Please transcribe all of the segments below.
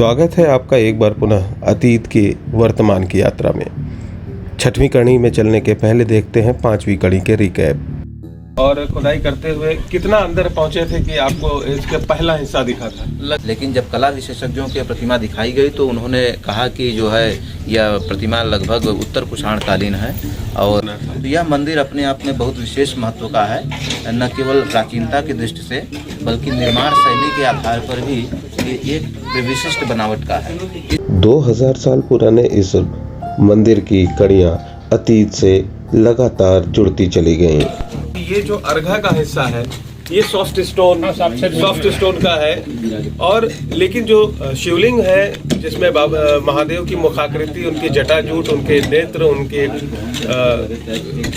स्वागत है आपका एक बार पुनः अतीत की वर्तमान की यात्रा में। 6वीं कड़ी में चलने के पहले देखते हैं 5वीं कड़ी के रिकैप। और खुदाई करते हुए कितना अंदर पहुंचे थे कि आपको इसका पहला हिस्सा दिखा था? लेकिन जब कला विशेषज्ञों की प्रतिमा दिखाई गई तो उन्होंने कहा कि जो है यह प्रतिमा लगभग उत्तर कुषाणकालीन है और यह मंदिर अपने आप में बहुत विशेष महत्व का है, न केवल प्राचीनता की दृष्टि से बल्कि निर्माण शैली के आधार पर भी ये एक विशिष्ट बनावट का है। 2000 साल पुराने इस मंदिर की कड़ियां अतीत से लगातार जुड़ती चली गईं। ये जो अर्घा का हिस्सा है ये सॉफ्ट स्टोन का है, और लेकिन जो शिवलिंग है जिसमें महादेव की मुखाकृति, उनकी जटाजूट, उनके नेत्र, उनके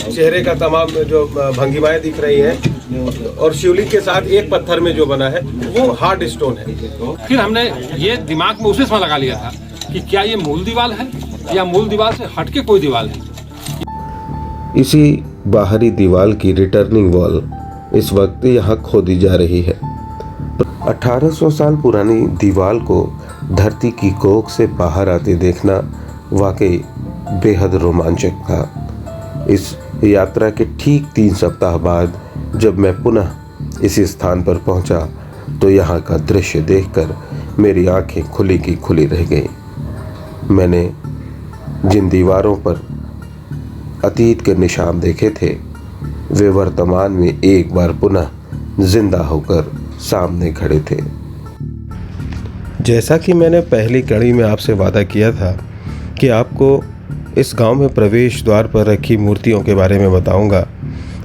चेहरे का तमाम जो भंगिमाएं दिख रही हैं, और शिवलिंग के साथ एक पत्थर में जो बना है वो हार्ड स्टोन है। फिर हमने ये दिमाग में उसी समय लगा लिया था कि क्या ये मूल दीवार है या मूल दीवार से हटके कोई दीवार है। इसी बाहरी दीवार की रिटर्निंग वॉल इस वक्त यहाँ खोदी जा रही है। 1800 साल पुरानी दीवार को धरती की कोख से बाहर आते देखना वाकई बेहद रोमांचक था। इस यात्रा के ठीक 3 सप्ताह बाद जब मैं पुनः इसी स्थान पर पहुंचा तो यहाँ का दृश्य देखकर मेरी आंखें खुली की खुली रह गईं। मैंने जिन दीवारों पर अतीत के निशान देखे थे वे वर्तमान में एक बार पुनः जिंदा होकर सामने खड़े थे। जैसा कि मैंने पहली कड़ी में आपसे वादा किया था कि आपको इस गांव में प्रवेश द्वार पर रखी मूर्तियों के बारे में बताऊंगा,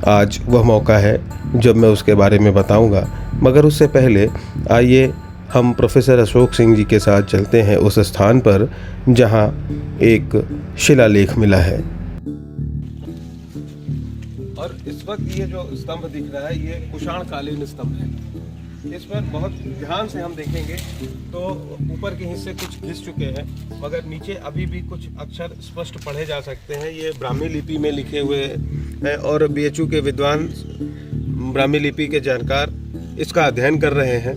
आज वह मौका है जब मैं उसके बारे में बताऊंगा। मगर उससे पहले आइए हम प्रोफेसर अशोक सिंह जी के साथ चलते हैं उस स्थान पर जहां एक शिलालेख मिला है। और इस वक्त ये जो स्तंभ दिख रहा है ये कुषाणकालीन स्तंभ है। इस पर बहुत ध्यान से हम देखेंगे तो ऊपर के हिस्से कुछ घिस चुके हैं, मगर नीचे अभी भी कुछ अक्षर स्पष्ट पढ़े जा सकते हैं। ये ब्राह्मी लिपि में लिखे हुए हैं और बीएचयू के विद्वान ब्राह्मी लिपि के जानकार इसका अध्ययन कर रहे हैं।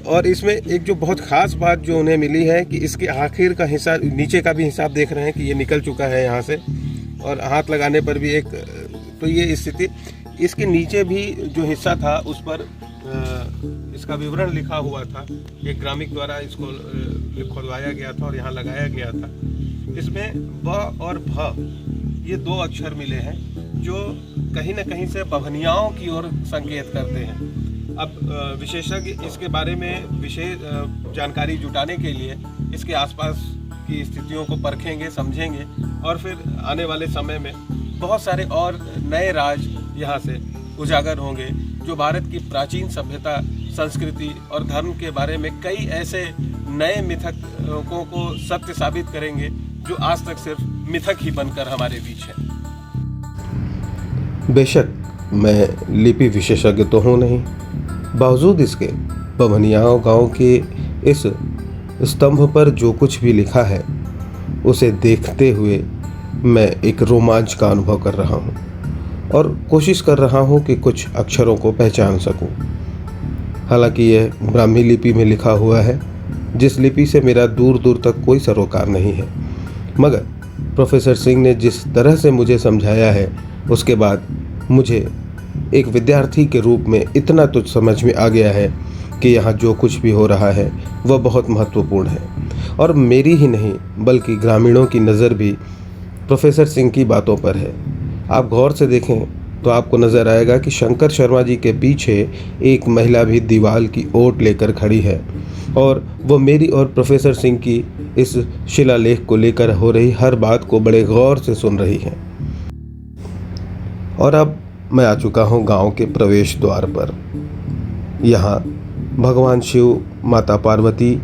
और इसमें एक जो बहुत ख़ास बात जो उन्हें मिली है कि इसके आखिर का हिस्सा, नीचे का भी हिसाब देख रहे हैं कि ये निकल चुका है यहाँ से, और हाथ लगाने पर भी एक, तो ये स्थिति, इसके नीचे भी जो हिस्सा था उस पर इसका विवरण लिखा हुआ था। एक ग्रामिक द्वारा इसको खुदवाया गया था और यहाँ लगाया गया था। इसमें ब और भ ये 2 अक्षर मिले हैं जो कहीं न कहीं से बभनियाओं की ओर संकेत करते हैं। अब विशेषज्ञ इसके बारे में विशेष जानकारी जुटाने के लिए इसके आसपास की स्थितियों को परखेंगे, समझेंगे, और फिर आने वाले समय में बहुत सारे और नए राज यहाँ से उजागर होंगे जो भारत की प्राचीन सभ्यता, संस्कृति और धर्म के बारे में कई ऐसे नए मिथकों को सत्य साबित करेंगे जो आज तक सिर्फ मिथक ही बनकर हमारे बीच है। बेशक मैं लिपि विशेषज्ञ तो हूँ नहीं, बावजूद इसके बभनियाओं गांव के इस स्तंभ पर जो कुछ भी लिखा है उसे देखते हुए मैं एक रोमांच का अनुभव कर रहा हूँ और कोशिश कर रहा हूँ कि कुछ अक्षरों को पहचान सकूँ। हालांकि यह ब्राह्मी लिपि में लिखा हुआ है, जिस लिपि से मेरा दूर दूर तक कोई सरोकार नहीं है, मगर प्रोफेसर सिंह ने जिस तरह से मुझे समझाया है उसके बाद मुझे एक विद्यार्थी के रूप में इतना तो समझ में आ गया है कि यहाँ जो कुछ भी हो रहा है वह बहुत महत्वपूर्ण है, और मेरी ही नहीं बल्कि ग्रामीणों की नज़र भी प्रोफेसर सिंह की बातों पर है। आप गौर से देखें तो आपको नज़र आएगा कि शंकर शर्मा जी के पीछे एक महिला भी दीवार की ओट लेकर खड़ी है, और वो मेरी और प्रोफेसर सिंह की इस शिलालेख को लेकर हो रही हर बात को बड़े गौर से सुन रही हैं। और अब मैं आ चुका हूँ गांव के प्रवेश द्वार पर। यहाँ भगवान शिव, माता पार्वती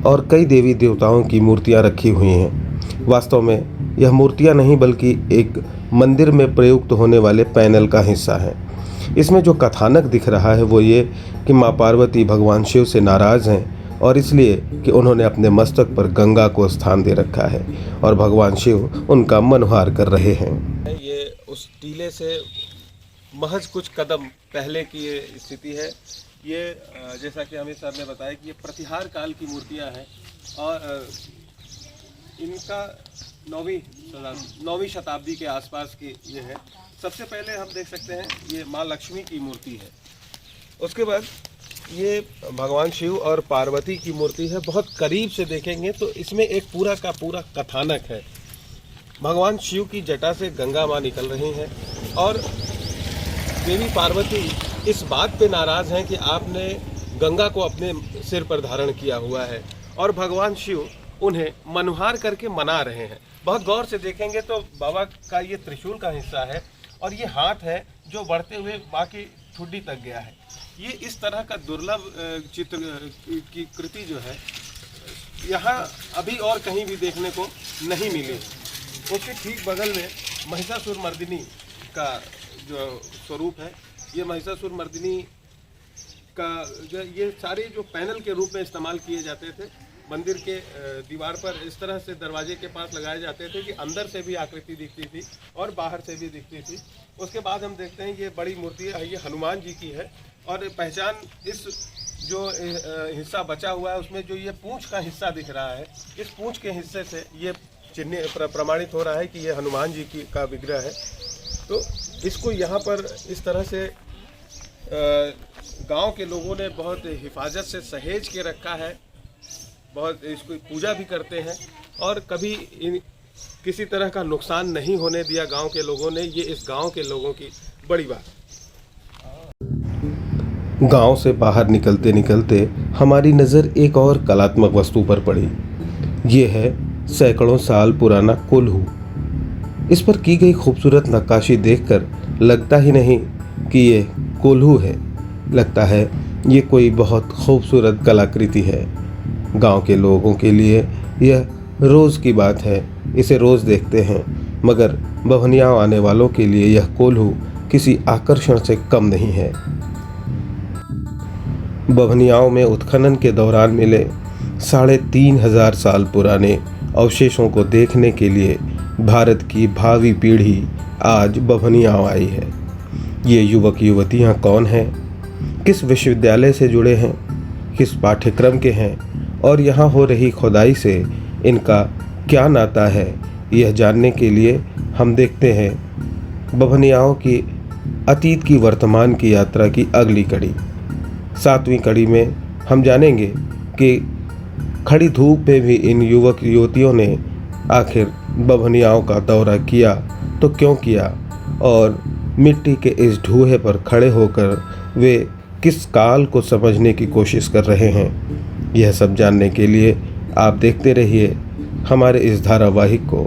और कई देवी देवताओं की मूर्तियाँ रखी हुई हैं। वास्तव में यह मूर्तियाँ नहीं बल्कि एक मंदिर में प्रयुक्त होने वाले पैनल का हिस्सा है। इसमें जो कथानक दिख रहा है वो ये कि माँ पार्वती भगवान शिव से नाराज़ हैं और इसलिए कि उन्होंने अपने मस्तक पर गंगा को स्थान दे रखा है और भगवान शिव उनका मनोहार कर रहे हैं। ये उस टीले से महज कुछ कदम पहले की ये स्थिति है। ये जैसा कि हमें सर ने बताया कि ये प्रतिहार काल की मूर्तियां हैं और इनका 9वीं शताब्दी के आसपास की ये है। सबसे पहले हम देख सकते हैं ये माँ लक्ष्मी की मूर्ति है। उसके बाद ये भगवान शिव और पार्वती की मूर्ति है। बहुत करीब से देखेंगे तो इसमें एक पूरा का पूरा कथानक है। भगवान शिव की जटा से गंगा माँ निकल रही हैं और देवी पार्वती इस बात पे नाराज़ हैं कि आपने गंगा को अपने सिर पर धारण किया हुआ है और भगवान शिव उन्हें मनुहार करके मना रहे हैं। बहुत गौर से देखेंगे तो बाबा का ये त्रिशूल का हिस्सा है और ये हाथ है जो बढ़ते हुए बाकी ठुड्डी तक गया है। ये इस तरह का दुर्लभ चित्र की कृति जो है यहाँ अभी और कहीं भी देखने को नहीं मिली। उसके ठीक बगल में महिषासुर मर्दिनी का जो स्वरूप है, ये महिषासुर मर्दिनी का ये सारे जो पैनल के रूप में इस्तेमाल किए जाते थे मंदिर के दीवार पर, इस तरह से दरवाजे के पास लगाए जाते थे कि अंदर से भी आकृति दिखती थी और बाहर से भी दिखती थी। उसके बाद हम देखते हैं ये बड़ी मूर्ति है, ये हनुमान जी की है और पहचान इस जो हिस्सा बचा हुआ है उसमें जो ये पूंछ का हिस्सा दिख रहा है, इस पूंछ के हिस्से से ये चिन्ह प्रमाणित हो रहा है कि ये हनुमान जी की का विग्रह है। तो इसको यहाँ पर इस तरह से गांव के लोगों ने बहुत हिफाजत से सहेज के रखा है, बहुत इसको पूजा भी करते हैं और कभी किसी तरह का नुकसान नहीं होने दिया गांव के लोगों ने। ये इस गांव के लोगों की बड़ी बात। गांव से बाहर निकलते निकलते हमारी नज़र एक और कलात्मक वस्तु पर पड़ी। ये है सैकड़ों साल पुराना कोल्हू। इस पर की गई खूबसूरत नक्काशी देखकर लगता ही नहीं कि ये कोल्हू है, लगता है ये कोई बहुत खूबसूरत कलाकृति है। गांव के लोगों के लिए यह रोज़ की बात है, इसे रोज़ देखते हैं, मगर बभनियाव आने वालों के लिए यह कोल्हू किसी आकर्षण से कम नहीं है। बभनियाव में उत्खनन के दौरान मिले 3500 साल पुराने अवशेषों को देखने के लिए भारत की भावी पीढ़ी आज बभनियाव आई है। ये युवक युवतियाँ कौन हैं, किस विश्वविद्यालय से जुड़े हैं, किस पाठ्यक्रम के हैं और यहाँ हो रही खुदाई से इनका क्या नाता है, यह जानने के लिए हम देखते हैं बभनियाव की अतीत की वर्तमान की यात्रा की अगली कड़ी। 7वीं कड़ी में हम जानेंगे कि खड़ी धूप में भी इन युवक युवतियों ने आखिर बभनियाव का दौरा किया तो क्यों किया और मिट्टी के इस ढूहे पर खड़े होकर वे किस काल को समझने की कोशिश कर रहे हैं। यह सब जानने के लिए आप देखते रहिए हमारे इस धारावाहिक को।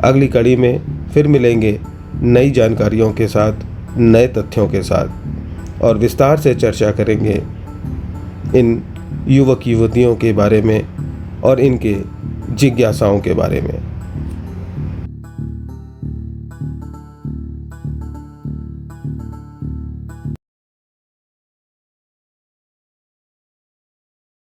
अगली कड़ी में फिर मिलेंगे नई जानकारियों के साथ, नए तथ्यों के साथ और विस्तार से चर्चा करेंगे इन युवक युवतियों के बारे में और इनके जिज्ञासाओं के बारे में।